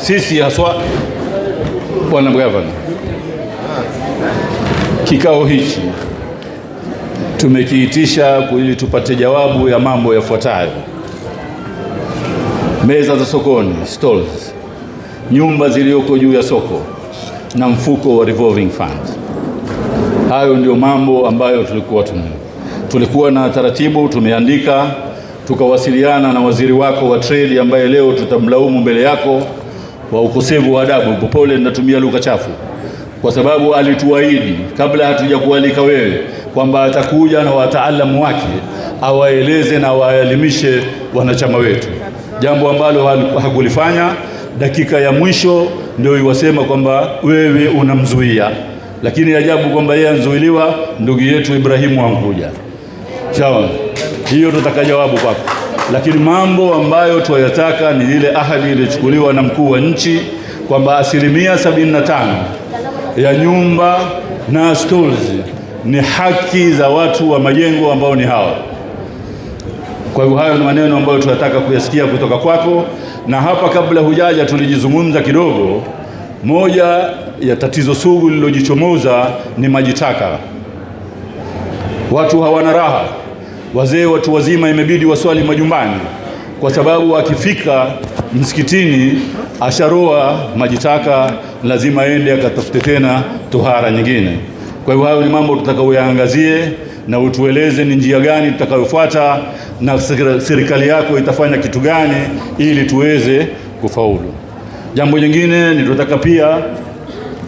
sisi haswa, Bwana Gavana, kikao hichi tumekiitisha ili tupate jawabu ya mambo yafuatayo: meza za sokoni, stalls, nyumba zilizoko juu ya soko na mfuko wa revolving fund. Hayo ndio mambo ambayo tulikuwa na taratibu, tumeandika, tukawasiliana na waziri wako wa trade ambaye leo tutamlaumu mbele yako wa ukosefu wa adabu. Pole, ninatumia lugha chafu kwa sababu alituahidi kabla hatujakualika wewe kwamba atakuja na wataalamu wake awaeleze na waelimishe wanachama wetu, jambo ambalo hakulifanya. Dakika ya mwisho ndio iwasema kwamba wewe unamzuia, lakini ajabu kwamba yeye anzuiliwa, ndugu yetu Ibrahimu ankuja. Sawa, hiyo tutaka jawabu kwako. Lakini mambo ambayo tuyataka ni ile ahadi iliyochukuliwa na mkuu wa nchi kwamba 75% ya nyumba na stalls ni haki za watu wa majengo ambao ni hawa. Kwa hivyo hayo ni maneno ambayo tunataka kuyasikia kutoka kwako. Na hapa kabla hujaja tulijizungumza kidogo, moja ya tatizo sugu lilojichomoza ni maji taka. Watu hawana raha, wazee, watu wazima imebidi waswali majumbani kwa sababu akifika msikitini asharoa maji taka, lazima aende akatafute tena tohara nyingine. Kwa hivyo hayo ni mambo tutakayoyaangazie na utueleze ni njia gani tutakayofuata na serikali yako itafanya kitu gani ili tuweze kufaulu. Jambo jingine ni tunataka pia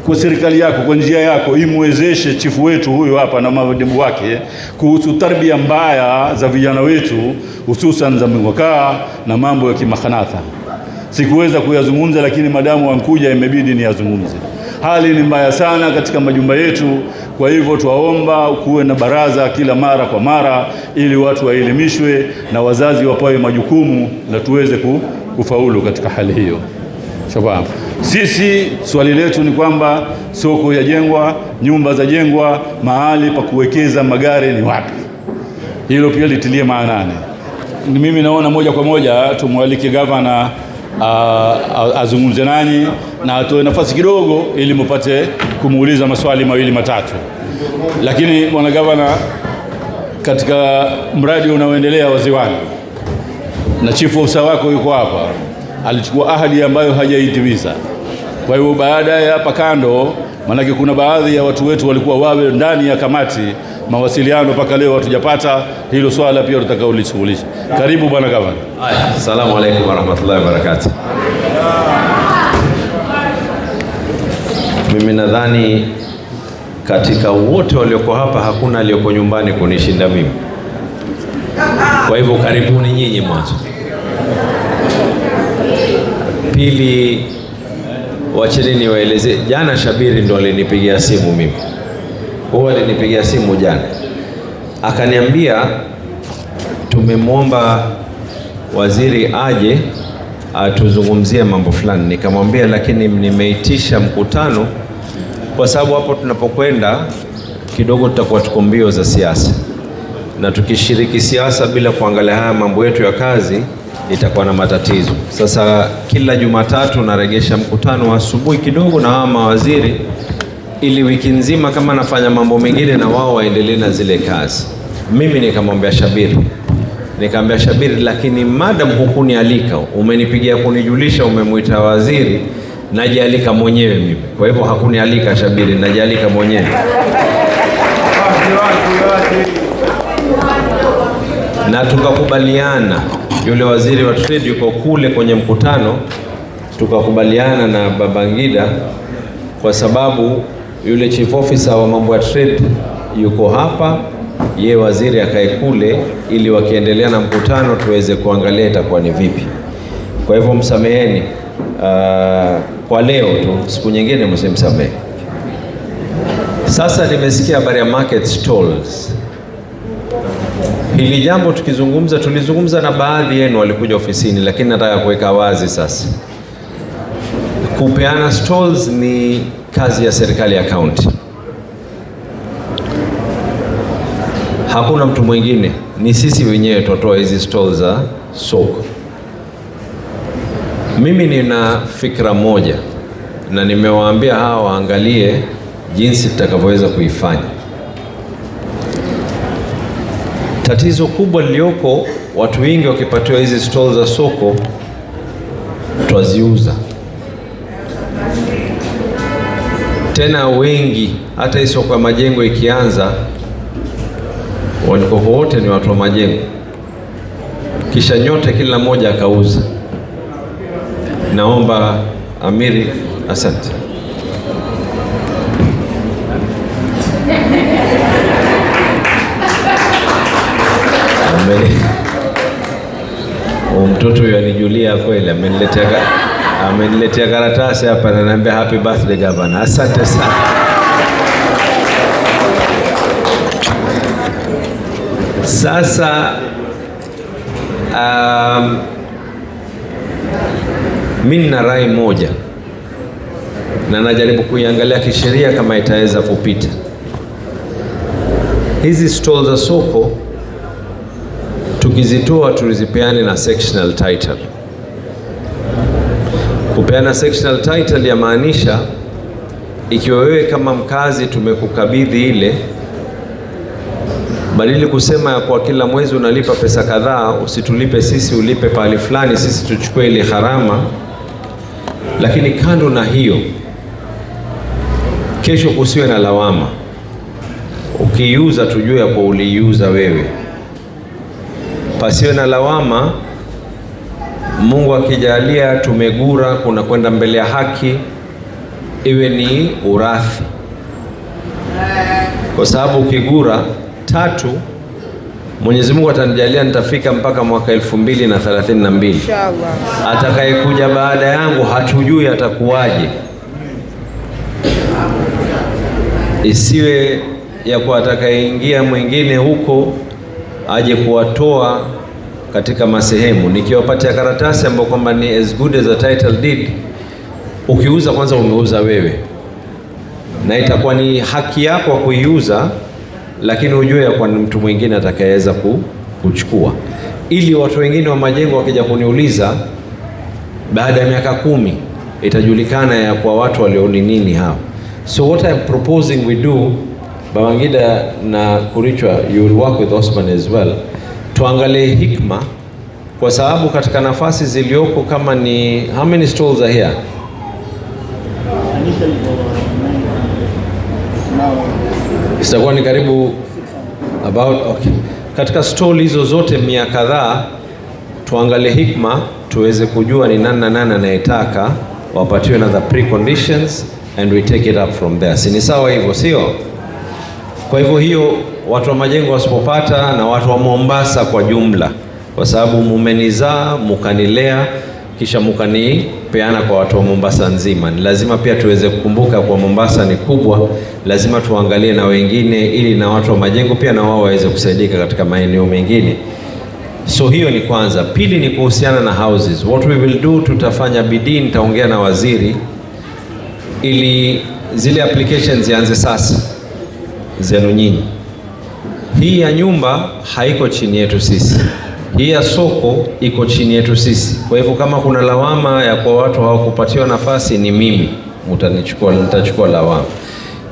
kwa serikali yako kwa njia yako imwezeshe chifu wetu huyu hapa na madimu wake kuhusu tarbia mbaya za vijana wetu, hususan za mwakaa na mambo ya kimakhanatha. Sikuweza kuyazungumza, lakini madamu wankuja imebidi niyazungumze. Hali ni mbaya sana katika majumba yetu, kwa hivyo tuwaomba kuwe na baraza kila mara kwa mara ili watu waelimishwe na wazazi wapewe majukumu na tuweze kufaulu katika hali hiyo. Shabab, sisi swali letu ni kwamba soko yajengwa, nyumba za jengwa, mahali pa kuwekeza magari ni wapi? Hilo pia litilie maanani. Mimi naona moja kwa moja tumwalike gavana azungumze nanyi na atoe nafasi kidogo ili mpate kumuuliza maswali mawili matatu. Lakini bwana gavana, katika mradi unaoendelea wa Ziwani na chief officer wako yuko hapa, alichukua ahadi ambayo hajaitimiza. Kwa hiyo baada ya hapa kando, manake kuna baadhi ya watu wetu walikuwa wawe ndani ya kamati, mawasiliano mpaka leo hatujapata hilo swala, pia tutakaolishughulisha. Karibu bwana gavana. Haya, asalamu alaykum wa rahmatullahi wa barakatuh. Mimi nadhani katika wote walioko hapa hakuna aliyoko nyumbani kunishinda mimi. Kwa hivyo karibuni nyinyi mwanzo. Pili, wacheni niwaeleze, jana Shabiri ndo alinipigia simu mimi. Huwa alinipigia simu jana, akaniambia tumemwomba waziri aje atuzungumzie mambo fulani. Nikamwambia lakini nimeitisha mkutano kwa sababu hapo tunapokwenda kidogo tutakuwa tuko mbio za siasa, na tukishiriki siasa bila kuangalia haya mambo yetu ya kazi itakuwa na matatizo. Sasa kila Jumatatu naregesha mkutano wa asubuhi kidogo na hawa mawaziri, ili wiki nzima kama nafanya mambo mengine na wao waendelee na zile kazi. Mimi nikamwambia Shabiri, lakini madam hukunialika, umenipigia kunijulisha umemwita waziri, najialika mwenyewe mimi. Kwa hivyo hakunialika Shabiri, najialika mwenyewe. Na tukakubaliana, yule waziri wa trade yuko kule kwenye mkutano, tukakubaliana na Babangida kwa sababu yule chief officer wa mambo ya trade yuko hapa, ye waziri akae kule, ili wakiendelea na mkutano tuweze kuangalia itakuwa ni vipi. Kwa hivyo msameheni kwa leo tu, siku nyingine msimsamehe. Sasa nimesikia habari ya market stalls. Hili jambo tulizungumza na baadhi yenu walikuja ofisini, lakini nataka kuweka wazi sasa. Kupeana stalls ni kazi ya serikali ya county. Hakuna mtu mwingine, ni sisi wenyewe tutoa hizi stalls za soko. Mimi nina fikra moja na nimewaambia hawa waangalie jinsi tutakavyoweza kuifanya. Tatizo kubwa lilioko, watu wengi wakipatiwa hizi stall za soko twaziuza. Tena wengi, hata hii soko ya majengo ikianza, walikuwa wote ni watu wa majengo, kisha nyote kila mmoja akauza. Naomba Amiri, asante. Mtoto huyo anijulia kweli, ameniletea karatasi hapa na ananiambia happy birthday governor. Asante sana. Sasa mimi nina rai moja na najaribu kuiangalia kisheria kama itaweza kupita. Hizi stall za soko tukizitoa tuzipeane na sectional title. Kupeana sectional title yamaanisha ikiwa wewe kama mkazi tumekukabidhi ile, badili kusema ya kwa kila mwezi unalipa pesa kadhaa, usitulipe sisi, ulipe pahali fulani, sisi tuchukue ile gharama. Lakini kando na hiyo, kesho kusiwe na lawama. Ukiiuza tujue ya kwa uliiuza wewe, pasiwe na lawama. Mungu akijalia tumegura, kuna kwenda mbele ya haki, iwe ni urathi. Kwa sababu ukigura 3, Mwenyezi Mungu atanijalia nitafika mpaka mwaka 2032. Inshallah. Atakayekuja baada yangu hatujui atakuwaje. Isiwe ya kwa atakayeingia mwingine huko aje kuwatoa katika masehemu. Nikiwapatia karatasi ambayo kwamba ni as good as a title deed, ukiuza kwanza umeuza wewe, na itakuwa ni haki yako kuiuza, lakini ujue ya kwa mtu mwingine atakayeweza kuchukua, ili watu wengine wa majengo wakija kuniuliza baada ya miaka 10 itajulikana ya kwa watu walioni nini hao. So what I'm proposing we do, Babangida na Kurichwa, you will work with Osman as well, tuangalie hikma, kwa sababu katika nafasi zilioko kama ni how many stalls are here? Itakuwa ni karibu about okay. Katika stall hizo zote 100 kadhaa, tuangalie hikma tuweze kujua ni nani na nani anayetaka wapatiwe na the preconditions and we take it up from there. Si ni sawa hivyo, sio? Kwa hivyo hiyo watu wa majengo wasipopata, na watu wa Mombasa kwa jumla, kwa sababu mumenizaa mukanilea kisha mukanipeana kwa watu wa Mombasa nzima, ni lazima pia tuweze kukumbuka kwa Mombasa ni kubwa, lazima tuangalie na wengine, ili na watu wa majengo pia na wao waweze kusaidika katika maeneo mengine. So hiyo ni kwanza. Pili ni kuhusiana na houses. What we will do, tutafanya bidii, nitaongea na waziri ili zile applications zianze sasa zenu nyinyi. Hii ya nyumba haiko chini yetu sisi, hii ya soko iko chini yetu sisi. Kwa hivyo kama kuna lawama ya kwa watu hawakupatiwa nafasi, ni mimi nitachukua lawama.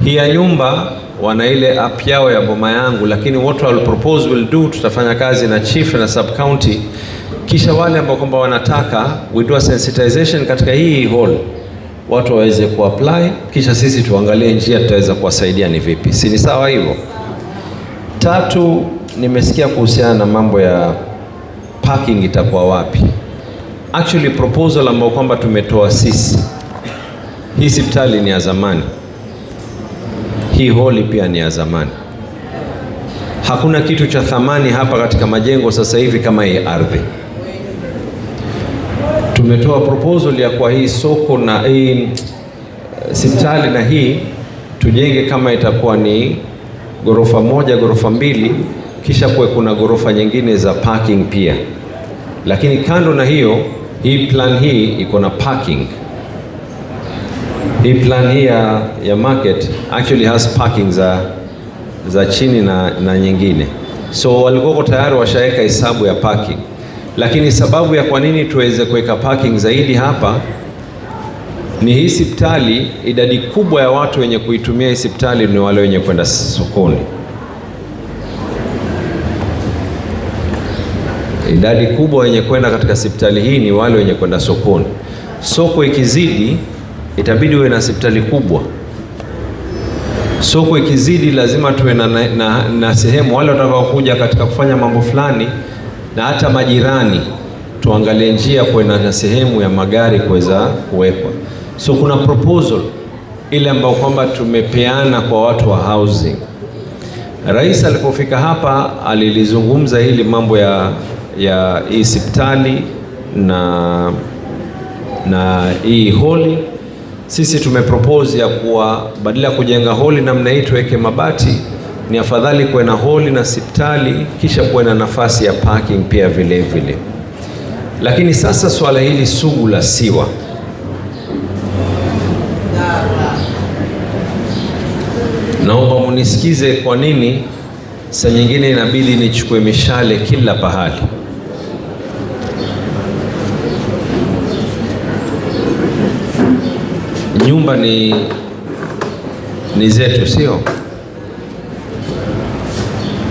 Hii ya nyumba wana ile app yao ya boma yangu, lakini what I'll propose will do, tutafanya kazi na chief na sub county, kisha wale ambao kwamba wanataka we do a sensitization katika hii hall, watu waweze kuapply, kisha sisi tuangalie njia tutaweza kuwasaidia ni vipi. Si ni sawa hivyo? 3, nimesikia kuhusiana na mambo ya parking itakuwa wapi. Actually proposal ambao kwamba tumetoa sisi, hii hospitali ni ya zamani, hii holi pia ni ya zamani. Hakuna kitu cha thamani hapa katika majengo sasa hivi kama hii ardhi. Tumetoa proposal ya kwa hii soko na hii hospitali na hii tujenge kama itakuwa ni ghorofa 1, ghorofa 2, kisha kuwe kuna ghorofa nyingine za parking pia. Lakini kando na hiyo, hii plan hii iko na parking. Hii plan hii ya market actually has parking za chini na nyingine. So walikuwa tayari washaweka hesabu ya parking. Lakini sababu ya kwa nini tuweze kuweka parking zaidi hapa ni hii hospitali, idadi kubwa ya watu wenye kuitumia hii hospitali ni wale wenye kwenda sokoni. Idadi kubwa wenye kwenda katika hospitali hii ni wale wenye kwenda sokoni. Soko ikizidi itabidi uwe na hospitali kubwa. Soko ikizidi lazima tuwe na sehemu wale watakao kuja katika kufanya mambo fulani, na hata majirani tuangalie njia kwenda na sehemu ya magari kuweza kuwekwa. So kuna proposal ile ambayo kwamba tumepeana kwa watu wa housing. Rais alipofika hapa alilizungumza hili mambo ya hii hospitali na hii holi. Sisi tumepropose ya kuwa badala ya kujenga holi namna hii tuweke mabati, ni afadhali kuwe na holi na hospitali kisha kuwe na nafasi ya parking pia vile vile. Lakini sasa swala hili sugu la Siwa, naomba munisikize kwa nini saa nyingine inabidi nichukue mishale kila pahali. Nyumba ni zetu, sio?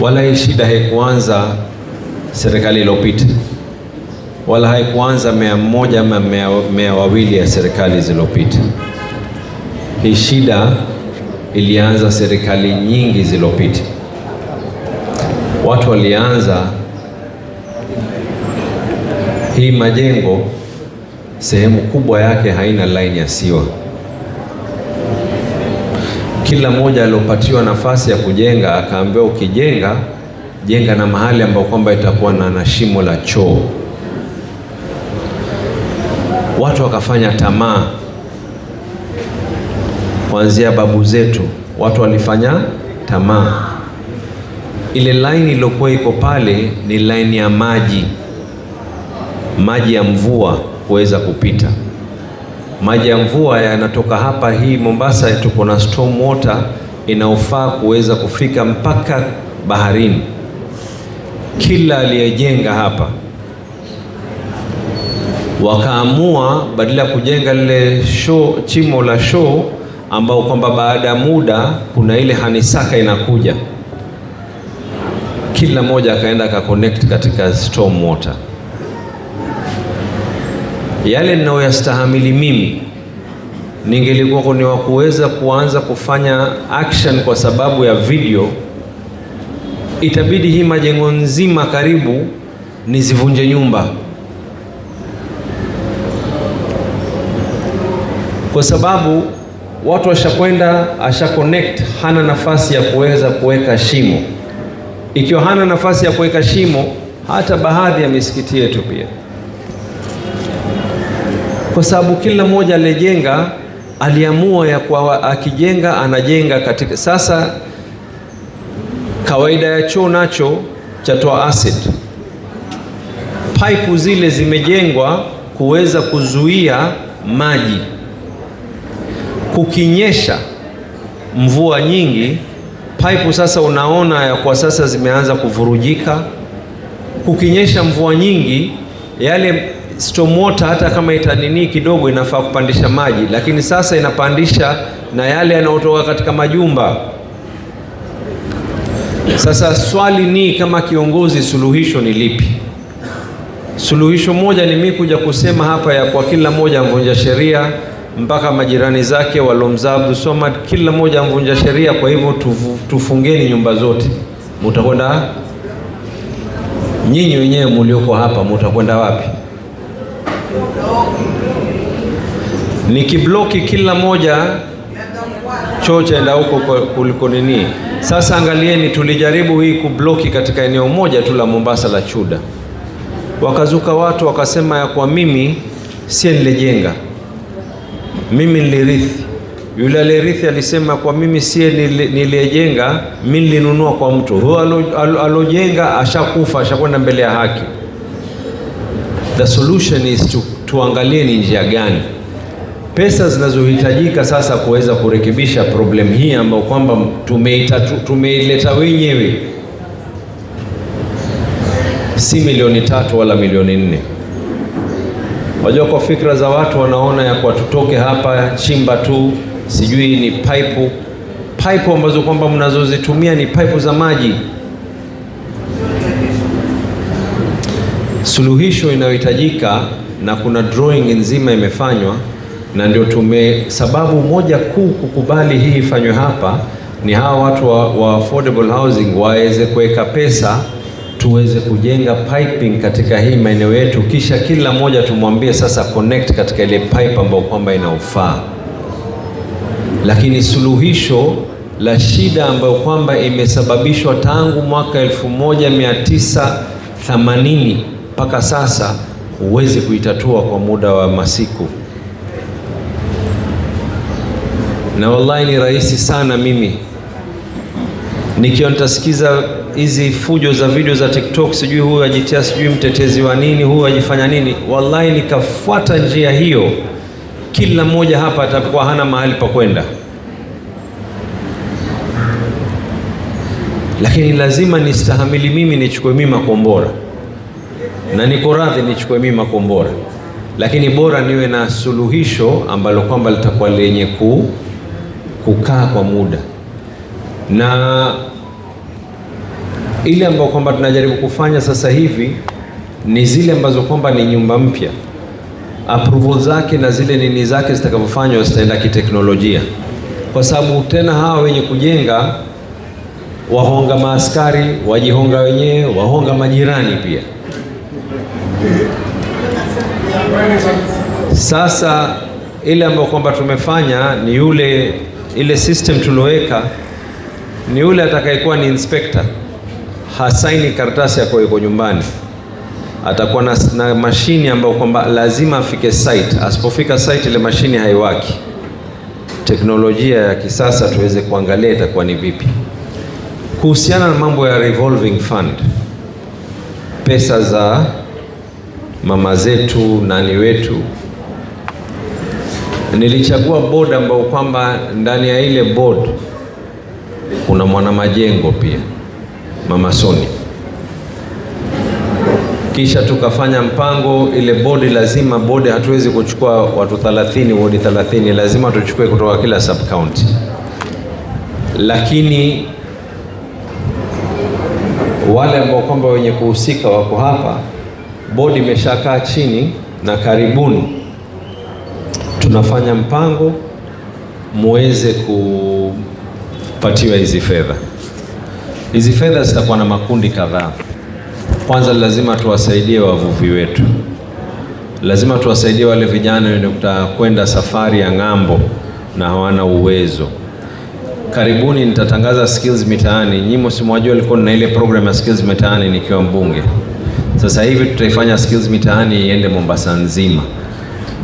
Wala hii shida haikuanza serikali iliyopita, wala haikuanza 100 ama 200 ya serikali zilizopita. Hii shida ilianza serikali nyingi zilizopita. Watu walianza hii majengo, sehemu kubwa yake haina line ya Siwa. Kila mmoja aliopatiwa nafasi ya kujenga akaambiwa, ukijenga jenga na mahali ambapo kwamba itakuwa na shimo la choo. Watu wakafanya tamaa, kuanzia babu zetu watu walifanya tamaa. Ile line iliyokuwa iko pale ni line ya maji ya mvua kuweza kupita. Maji ya mvua yanatoka hapa hii Mombasa, tuko na storm water inaofaa kuweza kufika mpaka baharini. Kila aliyejenga hapa wakaamua badala ya kujenga lile chimo la shoo ambao kwamba baada ya muda kuna ile hanisaka inakuja, kila mmoja akaenda akaconnect katika storm water. Yale ninayoyastahamili mimi ningelikuwa ni wa kuweza kuanza kufanya action kwa sababu ya video, itabidi hii majengo nzima karibu nizivunje nyumba, kwa sababu watu washakwenda connect, hana nafasi ya kuweza kuweka shimo. Ikiwa hana nafasi ya kuweka shimo, hata baadhi ya misikiti yetu pia, kwa sababu kila mmoja alijenga aliamua ya kwa akijenga anajenga katika. Sasa kawaida ya choo nacho chatoa acid, pipe zile zimejengwa kuweza kuzuia maji. Kukinyesha mvua nyingi, pipe sasa unaona ya kwa sasa zimeanza kuvurujika. Kukinyesha mvua nyingi, yale storm water hata kama itanini kidogo inafaa kupandisha maji, lakini sasa inapandisha na yale yanayotoka katika majumba. Sasa swali ni kama kiongozi, suluhisho ni lipi? Suluhisho moja ni mimi kuja kusema hapa ya kwa kila mmoja mvunja sheria, mpaka majirani zake walomzaa Abdul Somad, kila mmoja mvunja sheria. Kwa hivyo tufungeni nyumba zote. Mutakwenda nyinyi wenyewe mlioko hapa, mutakwenda wapi? Nikibloki kila moja choo chaenda huko kuliko nini. Sasa angalieni, tulijaribu hii kubloki katika eneo moja tu la Mombasa la Chuda, wakazuka watu wakasema ya kwa mimi si nilijenga, mimi nilirithi. Yule alirithi alisema kwa mimi si nilijenga, mimi nilinunua kwa mtu huyo. Alojenga ashakufa, ashakwenda mbele ya haki. The solution is tuangalie ni njia gani pesa zinazohitajika sasa kuweza kurekebisha problem hii ambayo kwamba tumeileta wenyewe. si milioni 3 wala milioni 4. Wajua, kwa fikra za watu wanaona ya kwa tutoke hapa chimba tu, sijui ni pipe ambazo kwamba mnazozitumia ni pipe za maji. Suluhisho inayohitajika, na kuna drawing nzima imefanywa, na ndio sababu moja kuu kukubali hii ifanywe hapa ni hawa watu wa affordable housing waweze kuweka pesa tuweze kujenga piping katika hii maeneo yetu, kisha kila mmoja tumwambie sasa connect katika ile pipe ambayo kwamba inaufaa. Lakini suluhisho la shida ambayo kwamba imesababishwa tangu mwaka 1980 mpaka sasa huwezi kuitatua kwa muda wa masiku. Na wallahi ni rahisi sana mimi nikiwa nitasikiza hizi fujo za video za TikTok, sijui huyu ajitia sijui mtetezi wa nini, huyu ajifanya nini, wallahi nikafuata njia hiyo, kila mmoja hapa atakuwa hana mahali pa kwenda. Lakini lazima nistahamili mimi, nichukue mimi makombora, na niko radhi nichukue mimi makombora, lakini bora niwe na suluhisho ambalo kwamba litakuwa lenye kukaa kwa muda. Na ile ambayo kwamba tunajaribu kufanya sasa hivi ni zile ambazo kwamba ni nyumba mpya, approval zake na zile nini zake zitakavyofanywa zitaenda kiteknolojia, kwa sababu tena hawa wenye kujenga wahonga maaskari, wajihonga wenyewe, wahonga majirani pia. Sasa ile ambayo kwamba tumefanya ni ile system tulioweka ni yule atakayekuwa ni inspector hasaini karatasi yako yuko nyumbani, atakuwa na mashini ambayo kwamba lazima afike site. Asipofika site ile mashini haiwaki. Teknolojia ya kisasa tuweze kuangalia itakuwa ni vipi. Kuhusiana na mambo ya revolving fund, pesa za mama zetu, nani wetu, nilichagua board ambao kwamba ndani ya ile board kuna mwana majengo pia, Mama Soni. Kisha tukafanya mpango ile board, lazima board hatuwezi kuchukua watu 30 wodi 30, lazima tuchukue kutoka kila sub county. Lakini wale ambao kwamba wenye kuhusika wako hapa, board imeshakaa chini na karibuni tunafanya mpango muweze kupatiwa hizi fedha. Hizi fedha zitakuwa na makundi kadhaa. Kwanza lazima tuwasaidie wavuvi wetu, lazima tuwasaidie wale vijana wenye kwenda safari ya ng'ambo na hawana uwezo. Karibuni nitatangaza skills mitaani. Nyinyi msimwajua nilikuwa na ile program ya skills mitaani nikiwa mbunge. Sasa hivi tutaifanya skills mitaani iende Mombasa nzima.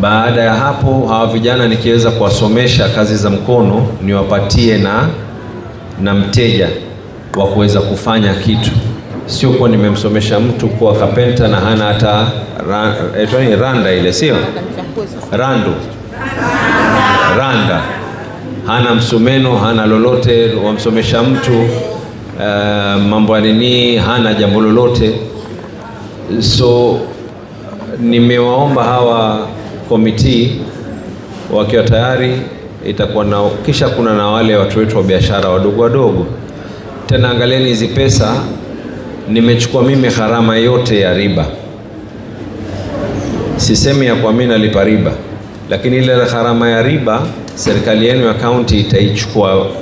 Baada ya hapo hawa vijana nikiweza kuwasomesha kazi za mkono, niwapatie na mteja wa kuweza kufanya kitu. Sio kwa nimemsomesha mtu kwa kapenta na hana hata randa ile, sio randa, hana msumeno, hana lolote. Wamsomesha mtu mambo ya nini, hana jambo lolote. So nimewaomba hawa komiti wakiwa tayari itakuwa na, kisha kuna na wale watu wetu wa biashara wadogo wadogo. Tena angalieni hizi pesa nimechukua mimi gharama yote ya riba. Sisemi ya kwa mimi nalipa riba, lakini ile gharama ya riba serikali yenu ya county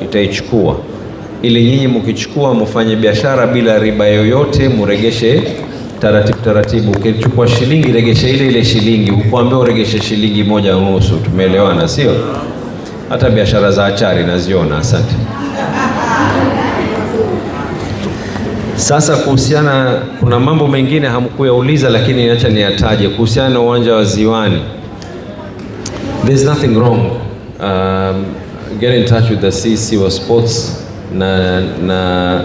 itaichukua ili nyinyi mkichukua mfanye biashara bila riba yoyote, muregeshe taratibu. Ukichukua shilingi regesha ile shilingi, ukwambia uregeshe shilingi 1.5. Tumeelewana, sio? Hata biashara za achari naziona. Asante. Sasa kuhusiana, kuna mambo mengine hamkuyauliza lakini niacha niyataje kuhusiana na uwanja wa Ziwani. There's nothing wrong. Get in touch with the CC wa sports na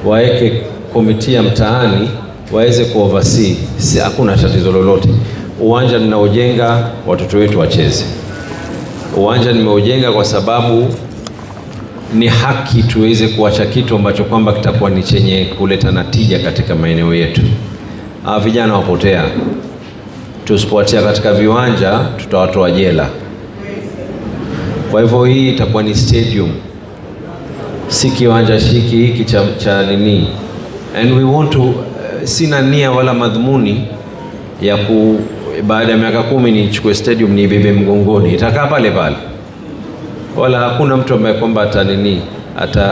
waeke komiti ya mtaani waweze kuoversee. Si hakuna tatizo lolote. Uwanja ninaojenga watoto wetu wacheze. Uwanja nimeujenga kwa sababu ni haki tuweze kuacha kitu ambacho kwamba kitakuwa ni chenye kuleta natija katika maeneo yetu. vijana wapotea. Tusipoatia katika viwanja tutawatoa jela. Kwa hivyo hii itakuwa ni stadium, si kiwanja hiki cha nini. And we want to sina nia wala madhumuni ya baada ya miaka 10 nichukue stadium niibebe mgongoni. Itakaa pale pale, wala hakuna mtu ambaye kwamba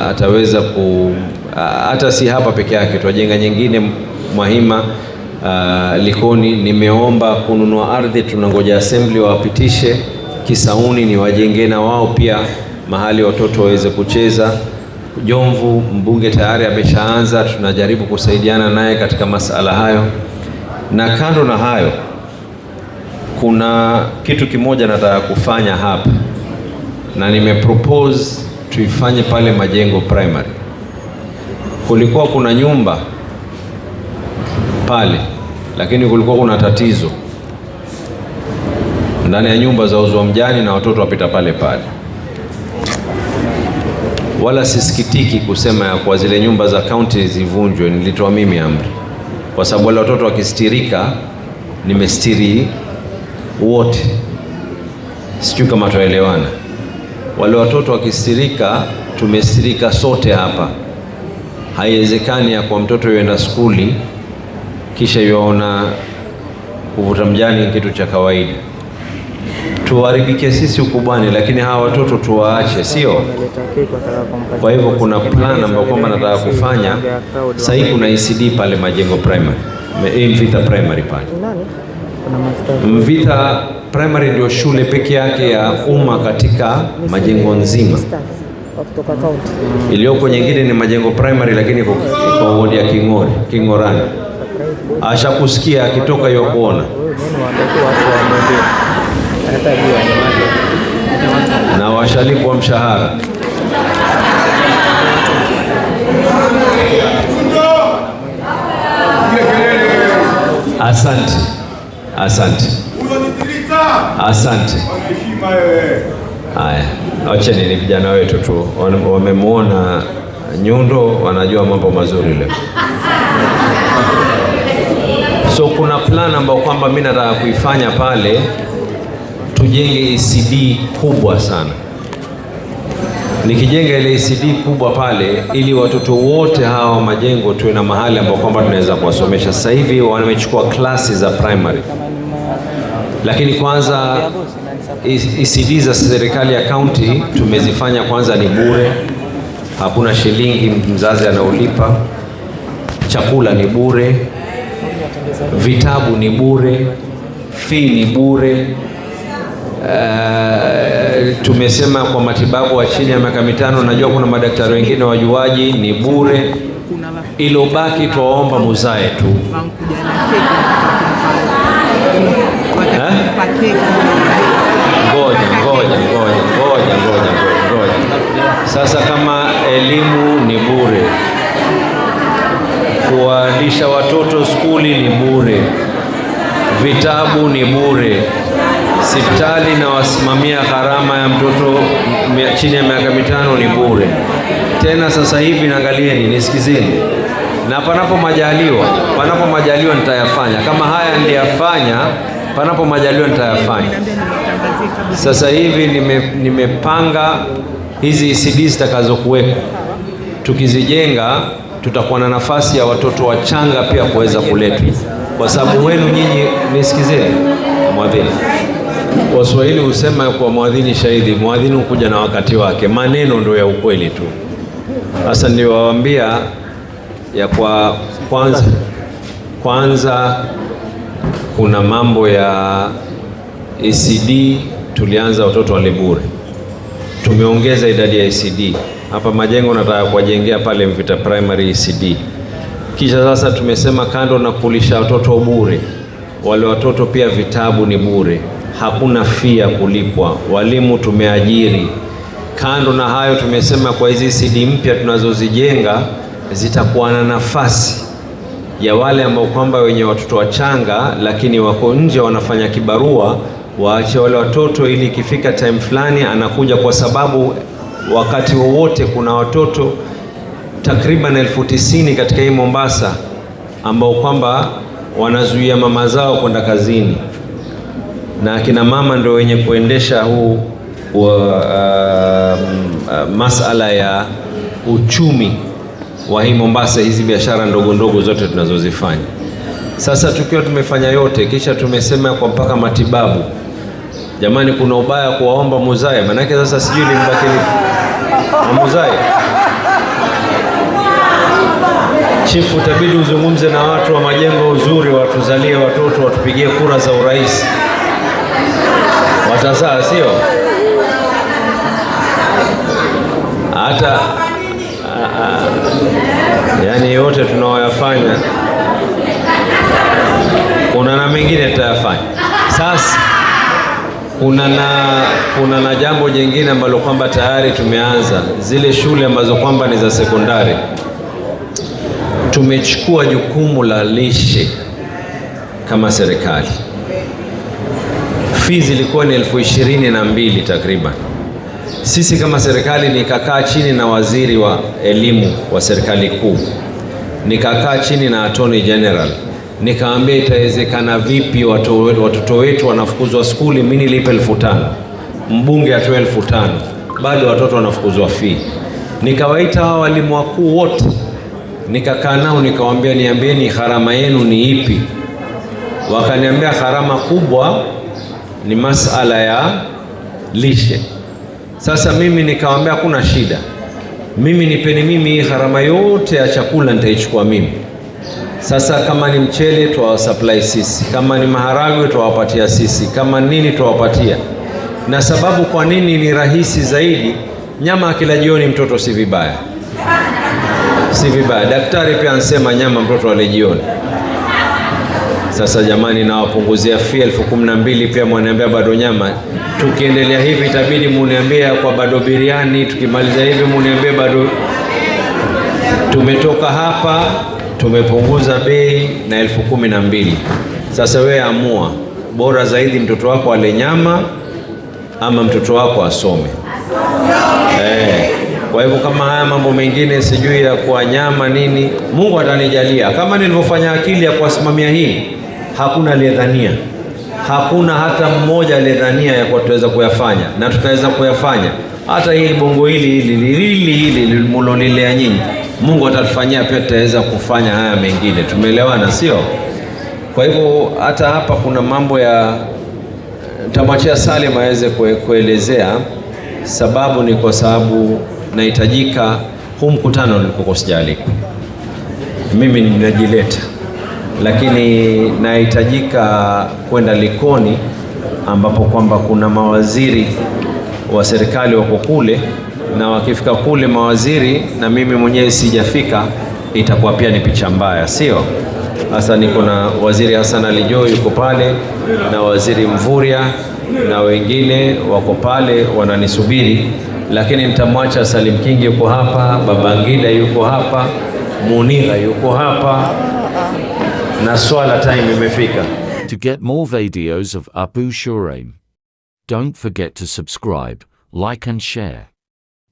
ataweza hata si hapa peke yake. Tuwajenga nyingine Mwahima, Likoni. Nimeomba kununua ardhi, tunangoja assembly wapitishe. Kisauni ni wajenge na wao pia mahali watoto waweze kucheza. Jomvu, mbunge tayari ameshaanza, tunajaribu kusaidiana naye katika masala hayo. Na kando na hayo, kuna kitu kimoja nataka kufanya hapa, na nimepropose tuifanye pale Majengo Primary. Kulikuwa kuna nyumba pale, lakini kulikuwa kuna tatizo ndani ya nyumba za uzwa mjani na watoto wapita pale pale. Wala sisikitiki kusema ya kwa zile nyumba za county zivunjwe, nilitoa mimi amri, kwa sababu wale watoto wakistirika nimestiri wote. Sijui kama tuelewana. Wale watoto wakistirika tumestirika sote hapa. Haiwezekani ya kwa mtoto yuenda skuli kisha yuona kuvuta mjani kitu cha kawaida. Tuharibike sisi ukubwani, lakini hawa watoto tuwaache, sio? Kwa hivyo kuna plan ambayo kwamba nataka kufanya. Sasa hivi kuna ECD pale Majengo Primary, Mvita Primary pale. Mvita Primary ndio shule peke yake ya umma katika Majengo nzima. Iliyoko nyingine ni Majengo Primary, lakini kwa wodi ya Kingorani. Ashakusikia akitoka hiyo kuona. Na washalipwa mshahara. Asante. Haya, acheni ni vijana wetu tu, wamemwona Nyundo, wanajua mambo mazuri leo. So kuna plan ambayo kwamba mimi nataka kuifanya pale, tujenge ECD kubwa sana. Nikijenga ile ECD kubwa pale, ili watoto wote hawa Majengo tuwe na mahali ambapo kwamba tunaweza kuwasomesha. Sasa hivi wamechukua klasi za primary, lakini kwanza ECD za serikali ya county tumezifanya kwanza ni bure, hakuna shilingi mzazi anaolipa. Chakula ni bure, vitabu ni bure, fee ni bure. Tumesema kwa matibabu wa chini ya miaka 5, najua kuna madaktari wengine wajuaji, ni bure. Ilobaki tuwaomba muzae tu. Ngoja. Sasa kama elimu ni bure, kuwalisha watoto skuli ni bure, vitabu ni bure, hospitali na wasimamia gharama ya mtoto chini ya miaka 5 ni bure. Tena sasa hivi naangalieni, nisikizeni, na panapo majaliwa nitayafanya. Kama haya niliyafanya, panapo majaliwa nitayafanya. Sasa hivi nimepanga hizi ECD zitakazokuwepo, tukizijenga tutakuwa na nafasi ya watoto wachanga pia kuweza kuletwa, kwa sababu wenu nyinyi. Nisikizeni mwadhini, Waswahili husema kwa mwadhini shahidi, mwadhini hukuja na wakati wake. Maneno ndio ya ukweli tu. Sasa niliwaambia ya kwa kwanza kuna mambo ya ECD. Tulianza watoto wale bure, tumeongeza idadi ya ECD hapa Majengo. Nataka kuwajengea pale Mvita Primary ECD. Kisha sasa tumesema kando na kulisha watoto bure, wale watoto pia vitabu ni bure, hakuna fee ya kulipwa. Walimu tumeajiri. Kando na hayo, tumesema kwa hizi ECD mpya tunazozijenga zitakuwa na nafasi ya wale ambao kwamba wenye watoto wachanga lakini wako nje wanafanya kibarua, waache wale watoto ili ikifika time fulani anakuja, kwa sababu wakati wowote kuna watoto takriban 90,000 katika hii Mombasa ambao kwamba wanazuia mama zao kwenda kazini, na akina mama ndio wenye kuendesha huu masala ya uchumi wa hii Mombasa, hizi biashara ndogo ndogo zote tunazozifanya. Sasa tukiwa tumefanya yote, kisha tumesema kwa mpaka matibabu, jamani, kuna ubaya kuwaomba muzae? Manake sasa sijui limbaki na muzae. Chifu, utabidi uzungumze na watu wa majengo uzuri, watuzalie watoto, watupigie kura za urais. Watazaa, sio? Hata yani yote tunaoyafanya kuna na mengine tutayafanya. Sasa kuna na jambo jingine ambalo kwamba tayari tumeanza, zile shule ambazo kwamba ni za sekondari. Tumechukua jukumu la lishe kama serikali. Fees ilikuwa ni 22,000 takriban. Sisi kama serikali nikakaa chini na waziri wa elimu wa serikali kuu, nikakaa chini na Attorney General, nikaambia itawezekana vipi watoto wetu wanafukuzwa skuli, mimi nilipe 5,000, mbunge atoe 5,000, bado watoto wanafukuzwa fee. Nikawaita hawa walimu wakuu wote, nikakaa nao nikawaambia, niambieni gharama yenu ni ipi? Wakaniambia gharama kubwa ni masala ya lishe. Sasa mimi nikawaambia hakuna shida, mimi nipeni mimi gharama yote ya chakula nitaichukua mimi. Sasa kama ni mchele tuwasupply sisi, kama ni maharagwe tuwapatia sisi, kama nini tuwapatia. Na sababu kwa nini ni rahisi zaidi, nyama kila jioni mtoto si vibaya. Si vibaya. Daktari pia ansema nyama mtoto ale jioni. Sasa jamani, nawapunguzia fee 12,000 pia mwaniambia bado nyama. Tukiendelea hivi itabidi muniambia kwa bado biriani, tukimaliza hivi muniambia bado. Tumetoka hapa tumepunguza bei na 12,000. Sasa wewe amua, bora zaidi mtoto wako ale nyama ama mtoto wako asome. Kwa hivyo kama haya mambo mengine sijui ya kwa nyama nini, Mungu atanijalia. Kama nilivyofanya akili ya kuwasimamia hii, hakuna aliyedhania, hakuna hata mmoja aliyedhania ya kuwa tuweza kuyafanya, na tutaweza kuyafanya. Hata hii bongo hili mulolilea nyinyi, Mungu atatufanyia pia, tutaweza kufanya haya mengine. Tumeelewana, sio? Kwa hivyo hata hapa kuna mambo ya tamachia Salim aweze kuelezea. Sababu ni kwa sababu nahitajika, huu mkutano nilikuwa sijaalika, mimi ninajileta, lakini nahitajika kwenda Likoni ambapo kwamba kuna mawaziri wa serikali wako kule, na wakifika kule mawaziri na mimi mwenyewe sijafika, itakuwa pia ni picha mbaya, sio? Sasa niko na waziri Hassan Ali Joho yuko pale na waziri Mvurya na wengine wako pale wananisubiri, lakini nitamwacha Salim Kingi yuko hapa, Babangida yuko hapa, Munira yuko hapa, na swala time imefika. To get more videos of Abu Shuraim, don't forget to subscribe, like and share.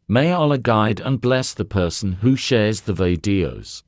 May Allah guide and bless the person who shares the videos.